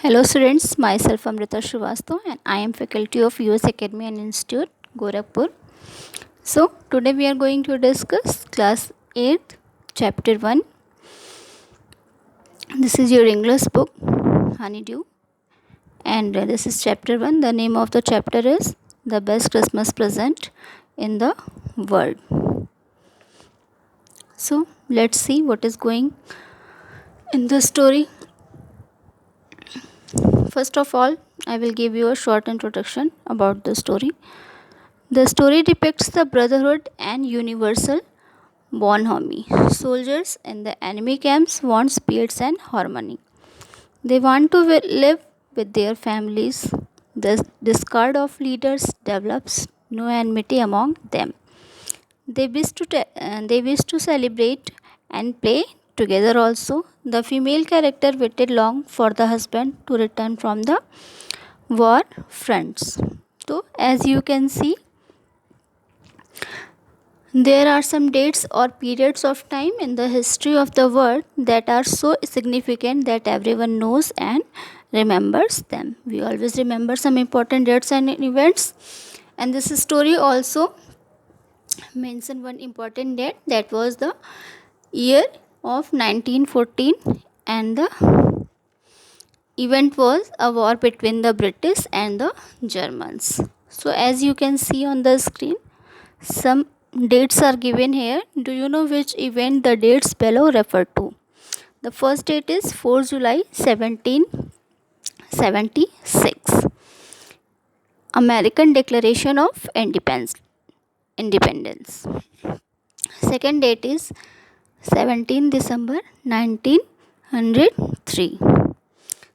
Hello students, myself Amrita Srivastav and I am faculty of US Academy and Institute, Gorakhpur. So today we are going to discuss class 8th chapter 1. This is your English book, Honeydew, and this is chapter 1. The name of the chapter is The Best Christmas Present in the World. So let's see what is going in the story. First of all, I will give you a short introduction about the story. The story depicts the brotherhood and universal bonhomie. Soldiers in the enemy camps want peace and harmony. They want to live with their families. The discard of leaders develops no enmity among them. They wish to celebrate and play together also. The female character waited long for the husband to return from the war fronts. So as you can see, there are some dates or periods of time in the history of the world that are so significant that everyone knows and remembers them. We always remember some important dates and events, and this story also mentioned one important date, that was the year of 1914, and the event was a war between the British and the Germans. So as you can see on the screen, some dates are given here. Do you know which event the dates below refer to? The first date is 4 July 1776, American Declaration of Independence. Second date is 17 December 1903.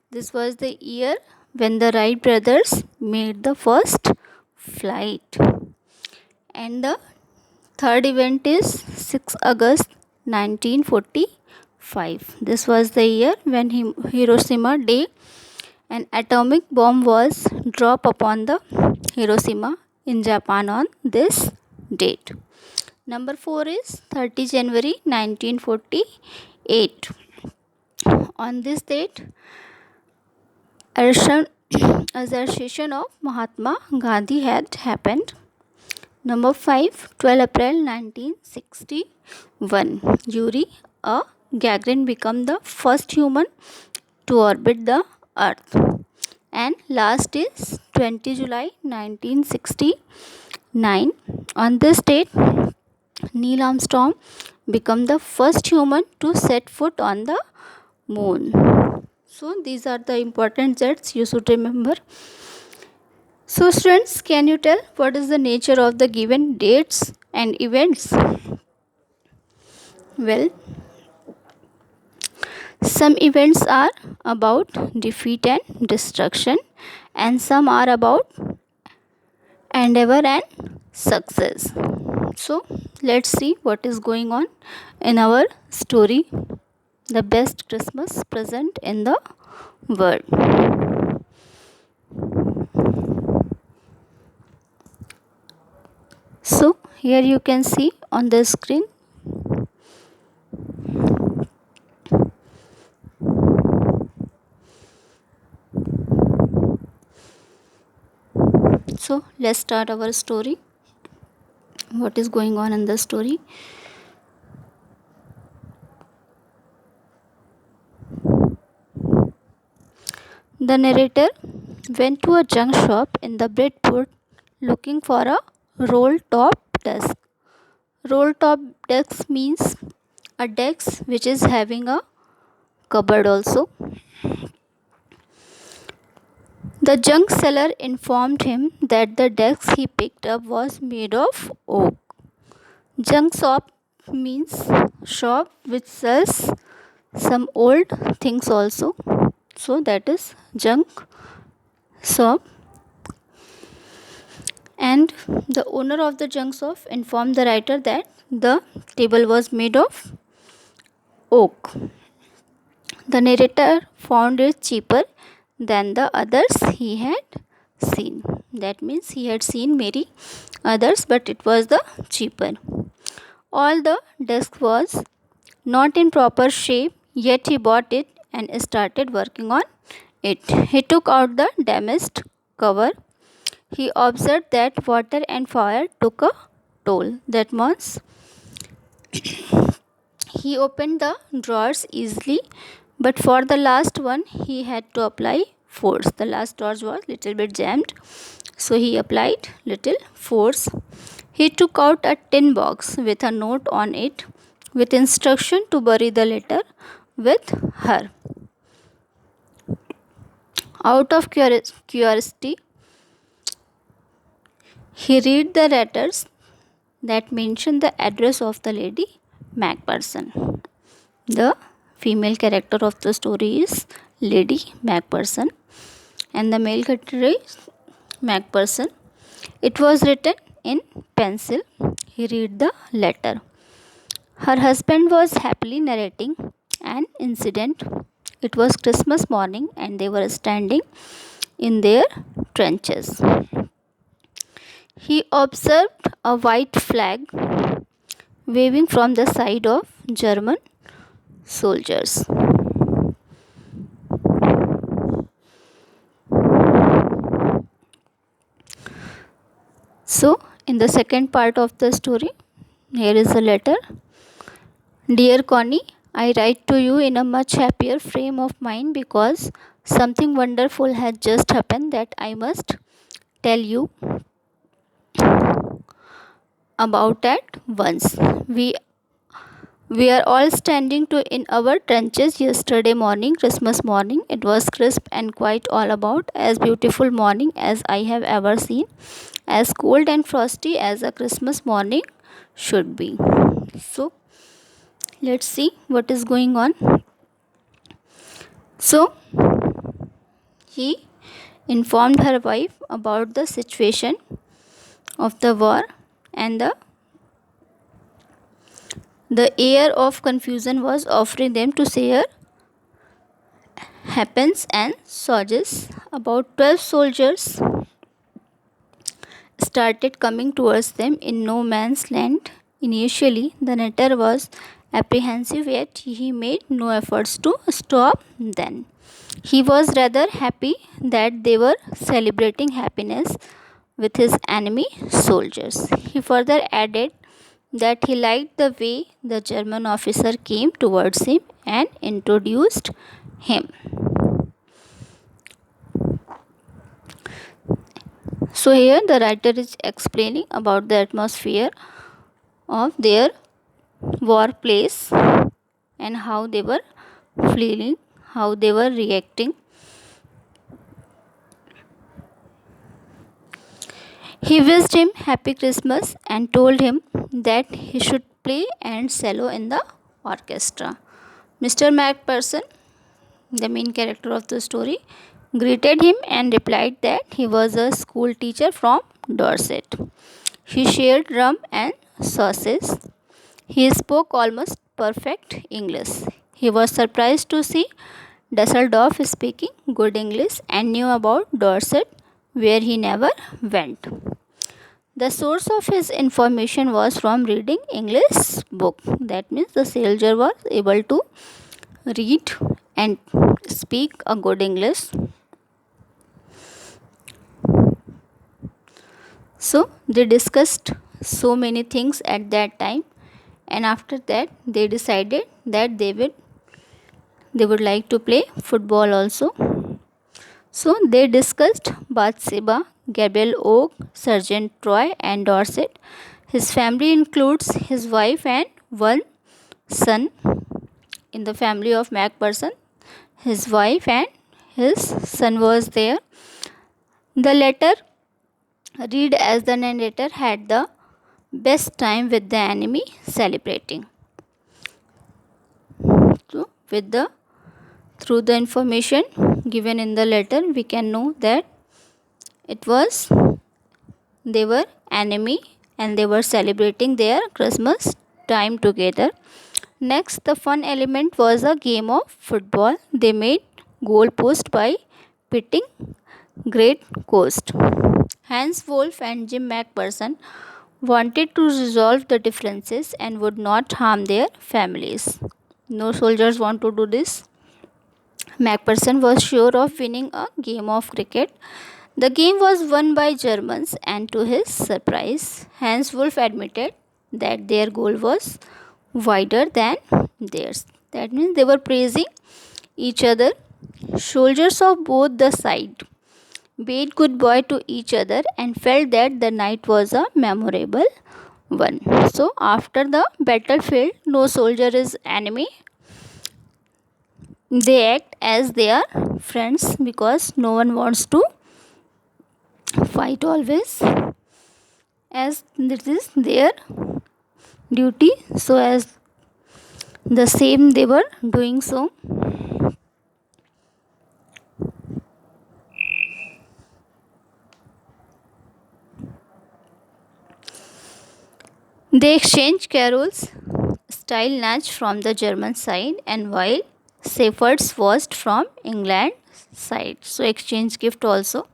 This was the year when the Wright brothers made the first flight. And the third event is 6 August 1945. This was the year when Hiroshima Day, an atomic bomb was dropped upon the Hiroshima in Japan on this date. Number 4 is 30 January 1948. On this date, assassination of Mahatma Gandhi had happened. Number 5, 12 April 1961. Yuri Gagarin became the first human to orbit the Earth. And last is 20 July 1969. On this date, Neil Armstrong became the first human to set foot on the moon. So these are the important dates you should remember. So students, can you tell what is the nature of the given dates and events? Well, some events are about defeat and destruction, and some are about endeavor and success. So let's see what is going on in our story, The Best Christmas Present in the World. So here you can see on the screen so let's start our story. What is going on in the story? The narrator went to a junk shop in the Bridgeport looking for a roll top desk. Roll top desk means a desk which is having a cupboard also. The junk seller informed him that the desk he picked up was made of oak. Junk shop means shop which sells some old things also. So that is junk shop. And the owner of the junk shop informed the writer that the table was made of oak. The narrator found it cheaper than the others he had seen. That means he had seen many others, but it was the cheaper. All the desk was not in proper shape, yet he bought it and started working on it. He took out the damaged cover. He observed that water and fire took a toll. That means he opened the drawers easily, but for the last one he had to apply force. The last drawer was little bit jammed, so he applied little force. He took out a tin box with a note on it with instruction to bury the letter with her. Out of curiosity, he read the letters that mention the address of the lady Macpherson. The female character of the story is Lady Macpherson and the male character is Macpherson. It was written in pencil. He read the letter. Her husband was happily narrating an incident. It was Christmas morning and they were standing in their trenches. He observed a white flag waving from the side of German soldiers. So, in the second part of the story, here is a letter. Dear Connie, I write to you in a much happier frame of mind because something wonderful has just happened that I must tell you about at once. We are all standing to in our trenches yesterday morning, Christmas morning. It was crisp and quite all about as beautiful morning as I have ever seen, as cold and frosty as a Christmas morning should be. So let's see what is going on. So he informed her wife about the situation of the war and the air of confusion was offering them to share happens and soldiers. About 12 soldiers started coming towards them in no man's land. Initially, the narrator was apprehensive, yet he made no efforts to stop them. He was rather happy that they were celebrating happiness with his enemy soldiers. He further added that he liked the way the German officer came towards him and introduced him. So here the writer is explaining about the atmosphere of their war place and how they were feeling, how they were reacting. He wished him happy Christmas and told him that he should play and cello in the orchestra. Mr. Macpherson, the main character of the story, greeted him and replied that he was a school teacher from Dorset. He shared rum and sausages. He spoke almost perfect English. He was surprised to see Dusseldorf speaking good English and knew about Dorset, where he never went. The source of his information was from reading English book. That means the soldier was able to read and speak a good English. So they discussed so many things at that time, and after that they decided that they would like to play football also. So they discussed Bathsheba, Gabriel Oak, Sergeant Troy, and Dorset. His family includes his wife and one son. In the family of Macpherson, his wife and his son was there. The letter read as the narrator had the best time with the enemy celebrating. So, through the information given in the letter, we can know that they were enemy and they were celebrating their Christmas time together. Next, the fun element was a game of football. They made goalpost by pitting Great Coast. Hans Wolf and Jim Macpherson wanted to resolve the differences and would not harm their families. No soldiers want to do this. Macpherson was sure of winning a game of cricket. The game was won by Germans, and to his surprise, Hans Wolff admitted that their goal was wider than theirs. That means they were praising each other. Soldiers of both the side bade goodbye to each other and felt that the night was a memorable one. So, after the battlefield, no soldier is enemy. They act as they are friends because no one wants to fight always, as this is their duty. So, as the same they were doing so. They exchanged carols, style Natch from the German side, and while Shepherds was from England side. So exchange gift also.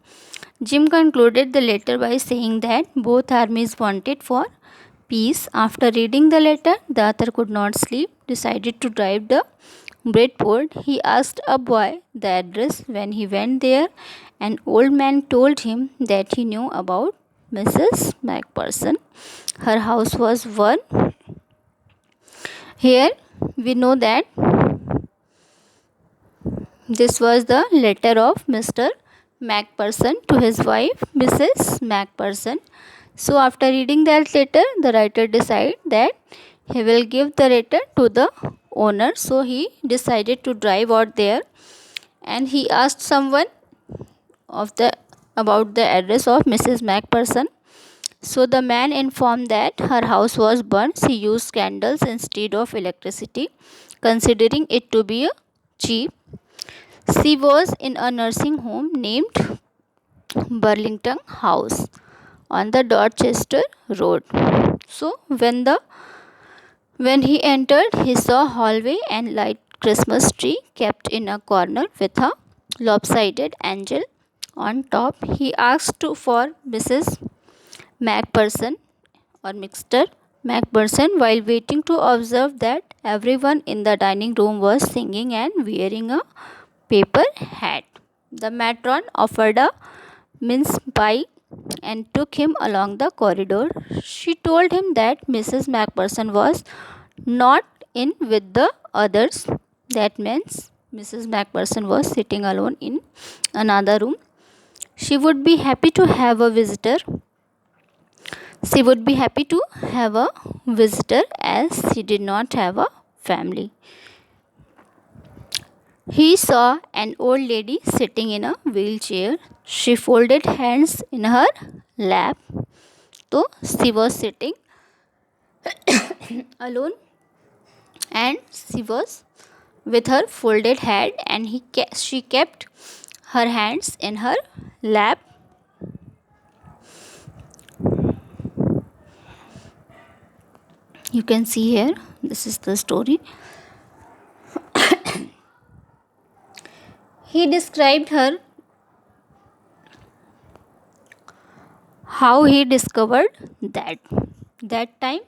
Jim concluded the letter by saying that both armies wanted for peace. After reading the letter, the author could not sleep, decided to drive the breadboard. He asked a boy the address. When he went there, an old man told him that he knew about Mrs. Macpherson. Her house was one. Here we know that this was the letter of Mr. Macpherson to his wife, Mrs. Macpherson. So, after reading that letter, the writer decided that he will give the letter to the owner. So, he decided to drive out there, and he asked someone about the address of Mrs. Macpherson. So, the man informed that her house was burnt. She used candles instead of electricity, considering it to be cheap. She was in a nursing home named Burlington House on the Dorchester Road. So when he entered, he saw a hallway and light Christmas tree kept in a corner with a lopsided angel on top. He asked for Mrs. Macpherson or Mr. Macpherson while waiting to observe that everyone in the dining room was singing and wearing a paper hat. The matron offered a mince pie and took him along the corridor. She told him that Mrs. Macpherson was not in with the others. That means Mrs. Macpherson was sitting alone in another room. She would be happy to have a visitor. She would be happy to have a visitor as she did not have a family. He saw an old lady sitting in a wheelchair. She folded hands in her lap. So she was sitting alone and she was with her folded head, and she kept her hands in her lap. You can see here, this is the story. He described her how he discovered that time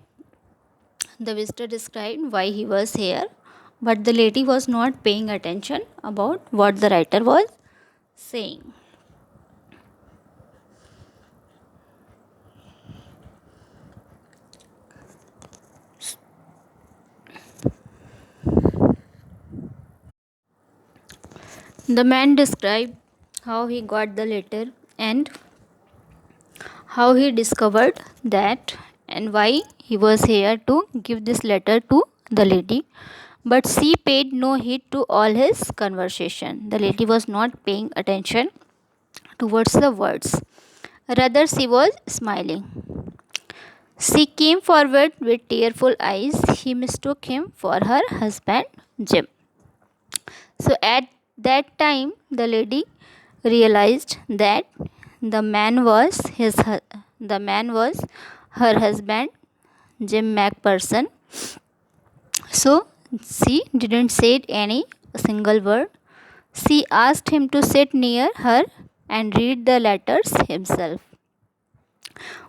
the visitor described why he was here, but the lady was not paying attention about what the writer was saying. The man described how he got the letter and how he discovered that and why he was here to give this letter to the lady. But she paid no heed to all his conversation. The lady was not paying attention towards the words. Rather, she was smiling. She came forward with tearful eyes. He mistook him for her husband, Jim. So at that time, the lady realized that the man was her husband, Jim Macpherson. So she didn't say any single word. She asked him to sit near her and read the letters himself.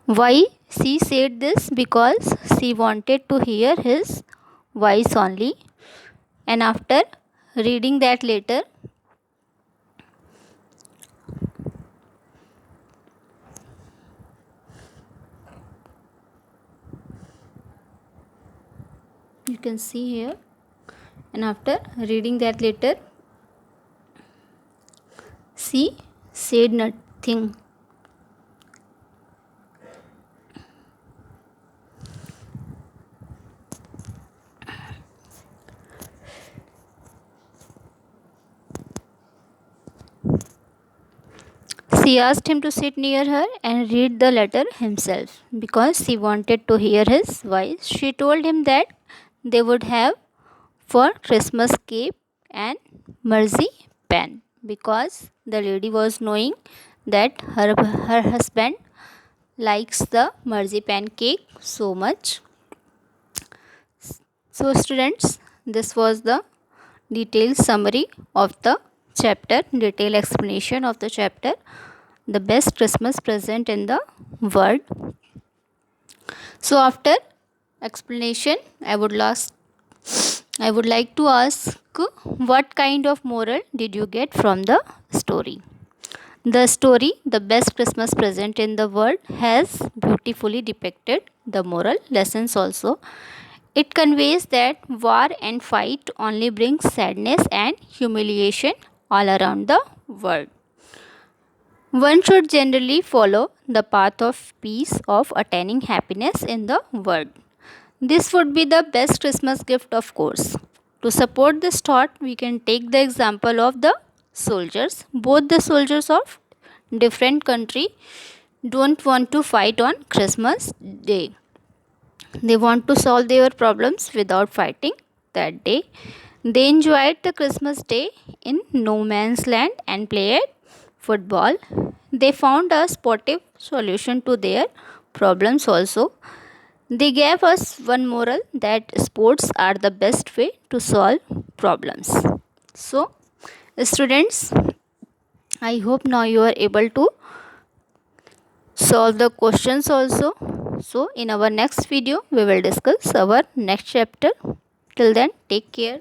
Why she said this? Because she wanted to hear his voice only. And after reading that letter, you can see here. And after reading that letter, she said nothing. She asked him to sit near her and read the letter himself because she wanted to hear his voice. She told him that they would have for Christmas cake and marzipan because the lady was knowing that her husband likes the marzipan cake so much. So students, this was the detailed summary of the chapter, detailed explanation of the chapter, the best Christmas present in the world. So after explanation, I would like to ask, what kind of moral did you get from the story? The story, The Best Christmas Present in the World, has beautifully depicted the moral lessons also. It conveys that war and fight only bring sadness and humiliation all around the world. One should generally follow the path of peace, of attaining happiness in the world. This would be the best Christmas gift, of course. To support this thought, we can take the example of the soldiers. Both the soldiers of different country don't want to fight on Christmas day. They want to solve their problems without fighting that day. They enjoyed the Christmas day in no man's land and played football. They found a sportive solution to their problems also. They gave us one moral that sports are the best way to solve problems. So, students, I hope now you are able to solve the questions also. So, in our next video, we will discuss our next chapter. Till then, take care.